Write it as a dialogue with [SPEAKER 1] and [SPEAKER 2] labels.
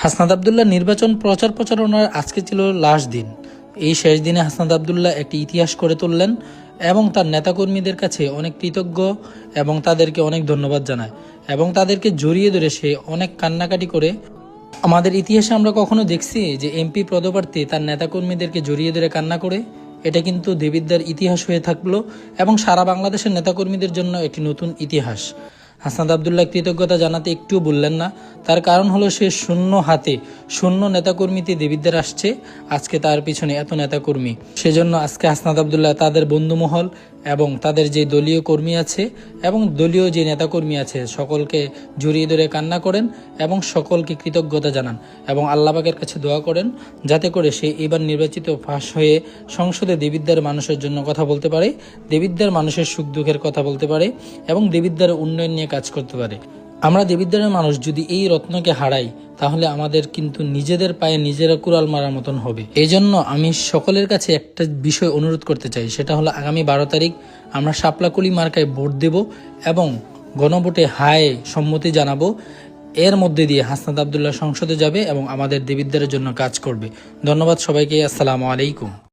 [SPEAKER 1] হাসনাত আবদুল্লাহ নির্বাচন প্রচারণার আজকে ছিল লাস্ট দিন। এই শেষ দিনে হাসনাত আবদুল্লাহ একটি ইতিহাস করে তুললেন এবং তার নেতাকর্মীদের কাছে অনেক কৃতজ্ঞ এবং তাদেরকে অনেক ধন্যবাদ জানায় এবং তাদেরকে জড়িয়ে ধরে সে অনেক কান্নাকাটি করে। আমাদের ইতিহাসে আমরা কখনো দেখছি যে এমপি পদপ্রার্থী তার নেতাকর্মীদেরকে জড়িয়ে ধরে কান্না করে? এটা কিন্তু দেবিদ্যার ইতিহাস হয়ে থাকলো এবং সারা বাংলাদেশের নেতাকর্মীদের জন্য একটি নতুন ইতিহাস। হাসনাত আবদুল্লাহ কৃতজ্ঞতা জানাতে একটুও বললেন না। তার কারণ হলো সে শূন্য হাতে শূন্য নেতাকর্মীতে দেবিদ্যার আসছে, আজকে তার পিছনে এত নেতাকর্মী। সেজন্য আজকে হাসনাত আবদুল্লাহ তাদের বন্ধুমহল এবং তাদের যে দলীয় কর্মী আছে এবং দলীয় যে নেতাকর্মী আছে সকলকে জড়িয়ে ধরে কান্না করেন এবং সকলকে কৃতজ্ঞতা জানান এবং আল্লাহ পাকের কাছে দোয়া করেন যাতে করে সে এবার নির্বাচিত পাশ হয়ে সংসদে দেবিদ্যার মানুষের জন্য কথা বলতে পারে, দেবিদ্যার মানুষের সুখ দুঃখের কথা বলতে পারে এবং দেবিদ্যার উন্নয়ন নিয়ে কাজ করতে পারে। আমরা দেবিদ্বারের মানুষ যদি এই রত্নকে হারাই তাহলে আমাদের কিন্তু নিজেদের পায়ে নিজেরা কুড়াল মারার মতন হবে। এই জন্য আমি সকলের কাছে একটা বিষয় অনুরোধ করতে চাই, সেটা হলো আগামী 12 তারিখ আমরা শাপলাকলি মার্কায় ভোট দেব এবং গণভোটে হায় সম্মতি জানাবো। এর মধ্যে দিয়ে হাসনাত আবদুল্লাহ সংসদে যাবে এবং আমাদের দেবিদ্বারের জন্য কাজ করবে। ধন্যবাদ সবাইকে। আসসালামু আলাইকুম।